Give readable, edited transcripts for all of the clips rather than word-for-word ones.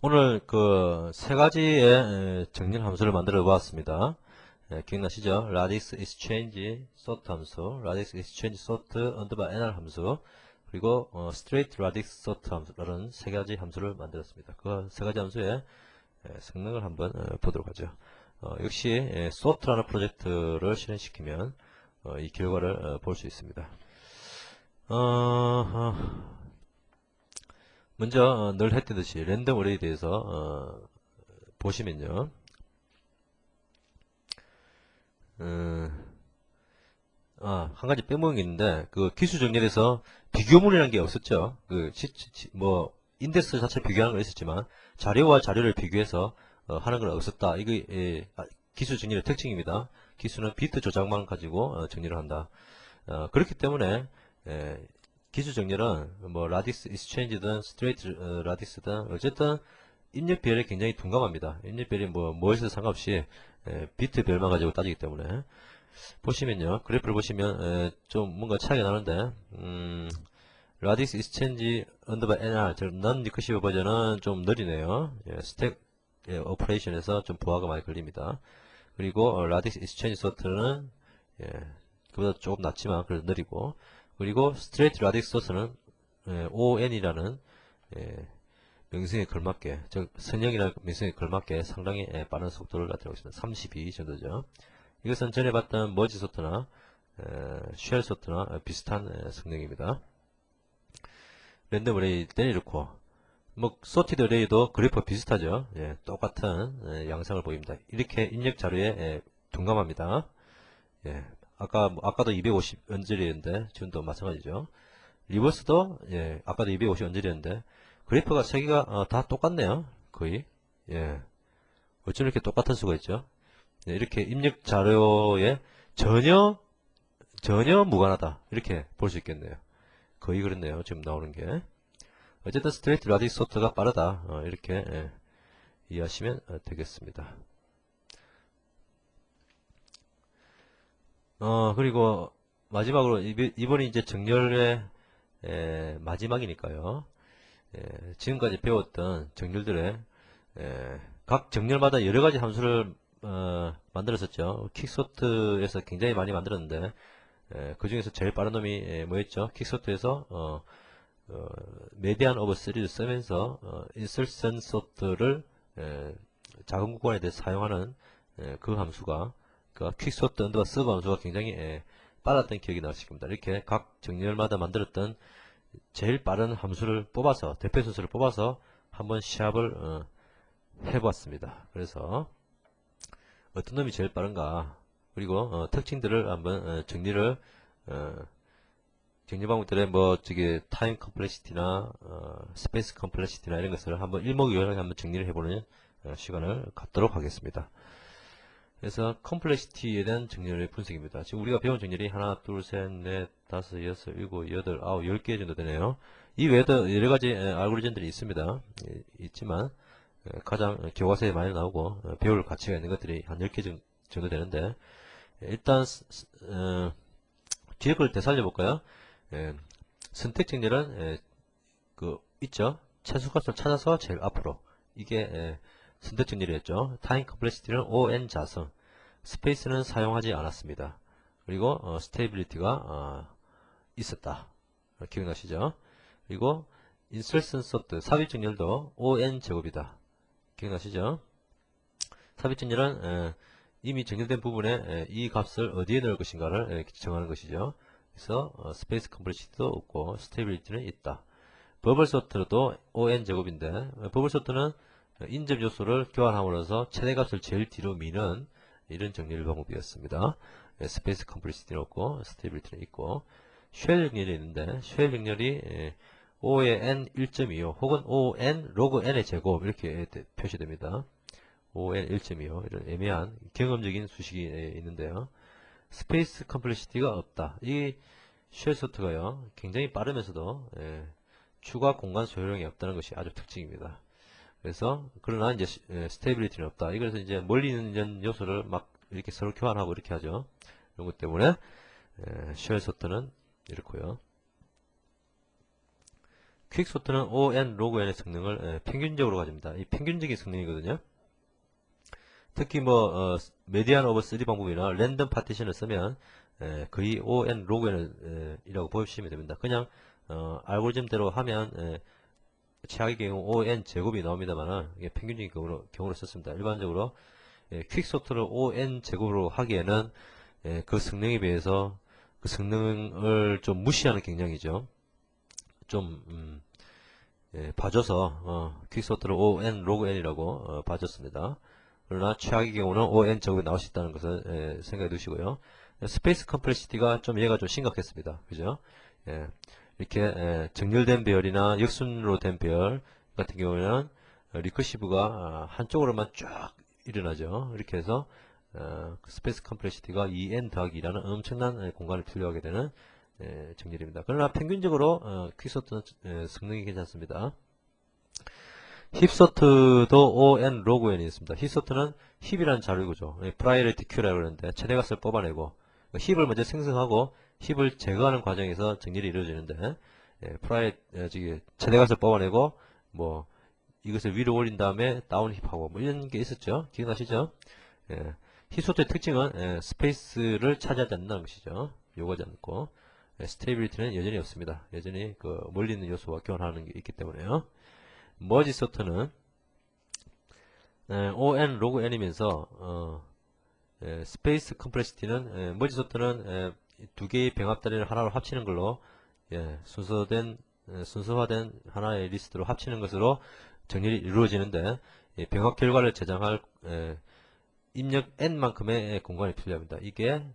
오늘 그 세 가지의 정렬 함수를 만들어 보았습니다. 기억나시죠? radix exchange sort 함수, radix exchange sort underbar nr 함수, 그리고 straight radix sort 함수라는 세 가지 함수를 만들었습니다. 그 세 가지 함수의 성능을 한번 보도록 하죠. 역시 sort라는 프로젝트를 실행시키면 이 결과를 볼 수 있습니다. 먼저 늘 했듯이 랜덤 어레이에 대해서 보시면요. 한 가지 빼먹은 게 있는데, 그 기수 정렬에서 비교문이라는 게 없었죠. 인덱스 자체 비교하는 건 있었지만, 자료와 자료를 비교해서 하는 건 없었다. 이게 기수 정렬의 특징입니다. 기수는 비트 조작만 가지고 정렬을 한다. 그렇기 때문에 기수 정렬은 뭐 라디스 익스체인지든 스트레이트 라디스든 어쨌든 입력별에 굉장히 둔감합니다. 입력별이 뭐에서 상관없이 비트별만 가지고 따지기 때문에 보시면요, 그래프를 보시면 좀 뭔가 차이가 나는데 라디스 익스체인지 언더바 NR 즉 넌 리커시브 버전은 좀 느리네요. 스택 오퍼레이션에서 좀 부하가 많이 걸립니다. 그리고 라디스 익스체인지 소트는 그보다 조금 낮지만 그래도 느리고, 그리고 스트레이트 라디스 소스는 ON이라는 명성에 걸맞게, 즉 선형이라는 명성에 걸맞게 상당히 빠른 속도를 나타내고 있습니다. 32 정도죠. 이것은 전에 봤던 머지 소트나 쉘 소트나 비슷한 성능입니다. 랜덤 어레이 때는 이렇고, 소티드 어레이도 그래프 비슷하죠. 똑같은 양상을 보입니다. 이렇게 입력 자료에 둔감합니다. 아까도 250 언저리였는데 지금도 마찬가지죠. 리버스도 아까도 250 언저리였는데 그래프가 세 개가 다 똑같네요. 거의. 어쩜 이렇게 똑같을 수가 있죠? 이렇게 입력 자료에 전혀 무관하다. 이렇게 볼 수 있겠네요. 거의 그렇네요. 지금 나오는 게. 어쨌든 스트레이트 라디스 소트가 빠르다. 이렇게 이해하시면 되겠습니다. 그리고 마지막으로 이번이 이제 정렬의 마지막이니까요. 지금까지 배웠던 정렬들의 각 정렬마다 여러 가지 함수를 만들었었죠. 킥소트에서 굉장히 많이 만들었는데 그 중에서 제일 빠른 놈이 뭐였죠? 킥소트에서 메디안 오브 시리즈 쓰면서 인설션 소트를 작은 구간에 대해 사용하는 그 함수가 그 퀵소트 언더바 서브 함수가 굉장히 빨랐던 기억이 나실 겁니다. 이렇게 각 정렬마다 만들었던 제일 빠른 함수를 뽑아서 대표 순서를 뽑아서 한번 시합을 해보았습니다. 그래서 어떤 놈이 제일 빠른가, 그리고 특징들을 한번 정리를 정리 방법들의 타임 컴플렉시티나 스페이스 컴플렉시티나 이런 것을 한번 일목요연하게 한번 정리를 해보는 시간을 갖도록 하겠습니다. 그래서 컴플렉시티에 대한 정렬의 분석입니다. 지금 우리가 배운 정렬이 하나, 둘, 셋, 넷, 다섯, 여섯, 일곱, 여덟, 아홉, 10개 정도 되네요. 이 외에도 여러 가지 알고리즘들이 있습니다. 있지만 가장 교과서에 많이 나오고 배울 가치가 있는 것들이 한 10개 정도 되는데, 일단 뒤에 걸 되살려 볼까요? 선택 정렬은 있죠. 최소값을 찾아서 제일 앞으로, 이게 선택 정렬이었죠. 타임 컴플렉시티는 ON 자성, 스페이스는 사용하지 않았습니다. 그리고 스테이빌리티가 있었다. 기억나시죠? 그리고 인설션 소트, 삽입 정렬도 ON 제곱이다. 기억나시죠? 삽입 정렬은 이미 정렬된 부분에 이 값을 어디에 넣을 것인가를 정하는 것이죠. 그래서 스페이스 컴플렉시티도 없고 스테이빌리티는 있다. 버블 소트도 ON 제곱인데, 버블 소트는 인접 요소를 교환함으로써 최대값을 제일 뒤로 미는 이런 정렬 방법이었습니다. 스페이스 컴플렉시티는 없고 스테이빌리티는 있고, 쉘 정렬이 있는데 쉘 정렬이 O의 n 1.25 혹은 On 로그 n의 제곱 이렇게 표시됩니다. On 1.25 이런 애매한 경험적인 수식이 있는데요. 스페이스 컴플렉시티가 없다. 이 쉘 소트가요 굉장히 빠르면서도 추가 공간 소요량이 없다는 것이 아주 특징입니다. 그래서 그러나 이제 스테이빌리티는 없다. 이거에서 이제 멀리 있는 요소를 막 이렇게 서로 교환하고 이렇게 하죠. 이런 것 때문에 쉘 소트는 이렇고요. 퀵소트는 on, log n의 성능을 평균적으로 가집니다. 이 평균적인 성능이거든요. 특히 뭐 메디안 오버 3 방법이나 랜덤 파티션을 쓰면 거의 on, log n 이라고 보시면 됩니다. 그냥 알고리즘대로 하면 최악의 경우 on 제곱이 나옵니다만 이게 평균적인 경우로 썼습니다. 일반적으로 퀵소트를 on 제곱으로 하기에는 그 성능에 비해서 그 성능을 좀 무시하는 경향이죠. 좀 봐줘서 퀵소트를 on, log n이라고 봐줬습니다. 그러나 최악의 경우는 on 제곱이 나올 수 있다는 것을 생각해 두시고요. 스페이스 컴플렉시티가 좀 얘가 좀 심각했습니다. 그죠? 이렇게 정렬된 배열이나 역순으로 된 배열 같은 경우에는 리커시브가 한쪽으로만 쫙 일어나죠. 이렇게 해서 스페이스 컴플렉시티가 2n 더하기 2라는 엄청난 공간을 필요하게 되는 정렬입니다. 그러나 평균적으로 퀵소트는 성능이 괜찮습니다. 힙소트도 on, log n이 있습니다. 힙소트는 힙이라는 자료구조, priority queue라고 하는데 최대값을 뽑아내고 힙을 먼저 생성하고 힙을 제거하는 과정에서 정렬이 이루어지는데 최대값을 뽑아내고 뭐 이것을 위로 올린 다음에 다운 힙하고 뭐 이런 게 있었죠. 기억나시죠? 힙소트의 특징은 스페이스를 차지하지 않는다는 것이죠. 요구하지 않고 스테이빌리티는 여전히 없습니다. 여전히 그 멀리 있는 요소와 교환하는 게 있기 때문에요. 머지 소트는 on, log n이면서 스페이스 컴플렉시티는 머지 소트는 두 개의 병합다리를 하나로 합치는 걸로 순서화된 하나의 리스트로 합치는 것으로 정렬이 이루어지는데 병합 결과를 저장할 입력 n만큼의 공간이 필요합니다. 이게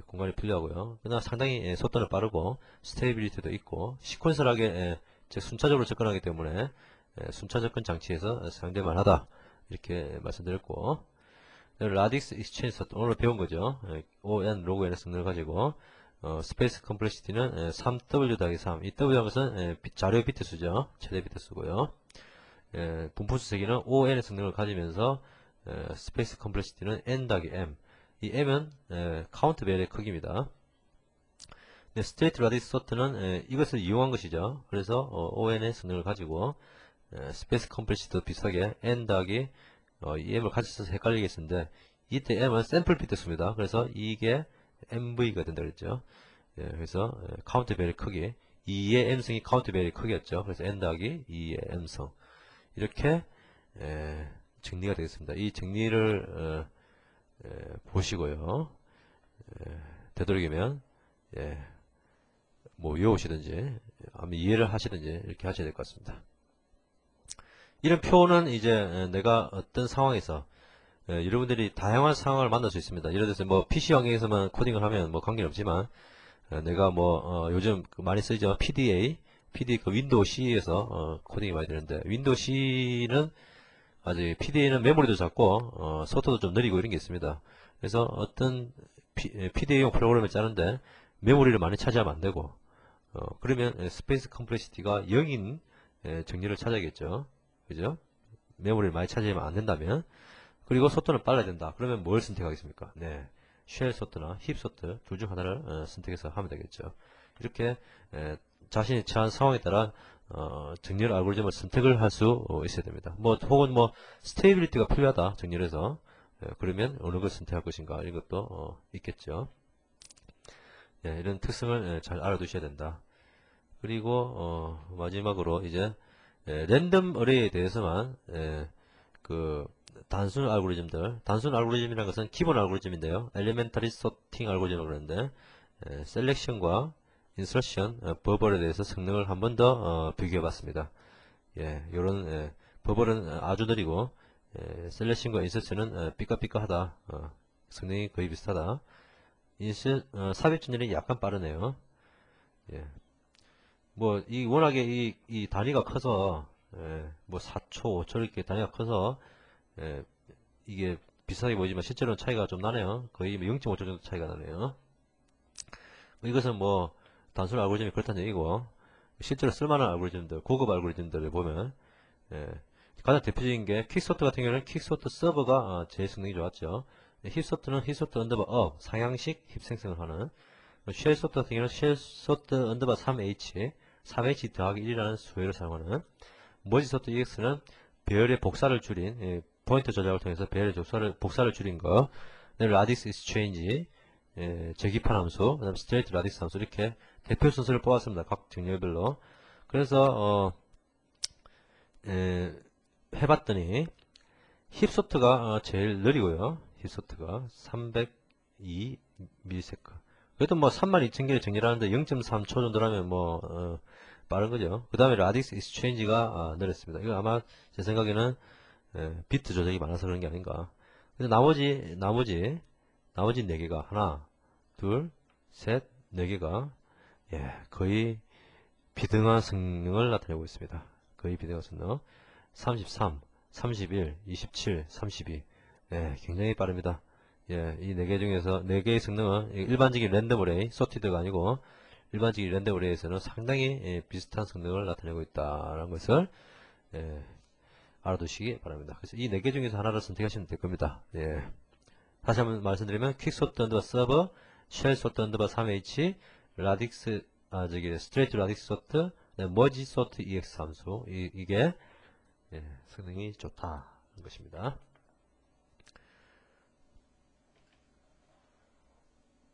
공간이 필요하고요. 그러나 상당히 속도는 빠르고 스테이빌리티도 있고 시퀀설하게 즉 순차적으로 접근하기 때문에 순차 접근 장치에서 상대만하다 이렇게 말씀드렸고, 라딕스 익스체인지 소트 오늘 배운 거죠. on, log n의 성능을 가지고 스페이스 컴플렉시티는 3w 더하기 3. 이 w라는 것은 자료 비트 수죠. 최대 비트 수고요. 분포수 세기는 on의 성능을 가지면서 스페이스 컴플렉시티는 n 더하기 m. 이 m은 카운트 벨의 크기입니다. 스테이트 라디스 소트는 이것을 이용한 것이죠. 그래서 on의 성능을 가지고 스페이스 컴플렉시티도 비슷하게 n 더하기 이 m을 같이 써서 헷갈리겠는데 이때 m은 샘플 비트 수입니다. 그래서 이게 mv가 된다 그랬죠. 그래서 카운트 벨의 크기 2의 m승이 카운트 벨의 크기였죠. 그래서 n 더하기 2의 m승 이렇게 정리가 되겠습니다. 이 정리를 보시고요. 되도록이면 뭐 외우시든지 아니면 이해를 하시든지 이렇게 하셔야 될 것 같습니다. 이런 표는 이제 내가 어떤 상황에서 여러분들이 다양한 상황을 만날 수 있습니다. 예를 들어서 뭐 PC 환경에서만 코딩을 하면 뭐 관계는 없지만 내가 뭐 요즘 많이 쓰이죠. PDA 그 윈도우 C에서 코딩이 많이 되는데 윈도우 C는 아직 PDA는 메모리도 작고 속도도 좀 느리고 이런 게 있습니다. 그래서 어떤 PDA용 프로그램을 짜는데 메모리를 많이 차지하면 안 되고 그러면 스페이스 컴플렉시티가 0인 정렬을 찾아야겠죠. 그죠? 메모리를 많이 차지하면 안 된다면 그리고 속도는 빨라야 된다. 그러면 뭘 선택하겠습니까? 쉘 소트나 힙 소트 둘 중 하나를 선택해서 하면 되겠죠. 이렇게 자신이 처한 상황에 따라 정렬 알고리즘을 선택을 할 수 있어야 됩니다. 혹은 스테이빌리티가 필요하다 정렬해서 그러면 어느 걸 선택할 것인가 이런 것도 있겠죠. 이런 특성을 잘 알아두셔야 된다. 그리고 마지막으로 이제 랜덤 어레이에 대해서만 단순 알고리즘이라는 것은 기본 알고리즘인데요. 엘리멘터리 소팅 알고리즘이라고 그러는데 셀렉션과 인서션, 버벌에 대해서 성능을 한 번 더 비교해 봤습니다. 요런 버벌은 아주 느리고 셀렉션과 인서션은 삐까삐까하다. 성능이 거의 비슷하다. 삽입 전열이 약간 빠르네요. 워낙에 이 단위가 커서 4초, 5초 이렇게 단위가 커서 이게 비슷하게 보이지만 실제로는 차이가 좀 나네요. 거의 0.5초 정도 차이가 나네요. 이것은 단순 알고리즘이 그렇다는 얘기고 실제로 쓸만한 알고리즘들, 고급 알고리즘들을 보면 가장 대표적인 게 퀵소트 같은 경우는 퀵소트 서버가 제일 성능이 좋았죠. 힙소트는 힙소트 언더바 업, 상향식 힙 생성을 하는 쉘소트 같은 경우는 쉘소트 언더바 3H, 3H 더하기 1이라는 수열을 사용하는 머지 소트 EX는 배열의 복사를 줄인 포인터 조작을 통해서 배열의 복사를 줄인 거. 그다음에 라디스 익스체인지 제기판 함수, 그다음 스트레이트 라디스 함수 이렇게 대표 순서를 뽑았습니다. 각 정렬별로. 그래서 해봤더니 힙소트가 제일 느리고요. 힙소트가 302ms. 그래도 뭐 32,000개를 정렬하는데 0.3초 정도라면 뭐 빠른 거죠. 그 다음에 라디스 익스체인지가 느렸습니다. 이거 아마 제 생각에는 비트 조작이 많아서 그런 게 아닌가. 그래서 나머지 4개가 하나, 둘, 셋, 4개가 거의 비등한 성능을 나타내고 있습니다. 거의 비등한 성능. 33, 31, 27, 32. 굉장히 빠릅니다. 이 4개 중에서 4개의 성능은 일반적인 랜덤 어레이, 소티드가 아니고 일반적인 랜덤 어레이에서는 상당히 비슷한 성능을 나타내고 있다는 것을 알아두시기 바랍니다. 그래서 이 4개 중에서 하나를 선택하시면 될 겁니다. 다시 한번 말씀드리면 퀵 소트 언더바 서버, 쉘 소트 언더바 3H, 라딕스 스트레이트 라딕스 소트, 머지 소트 EX 함수 이게 성능이 좋다는 것입니다.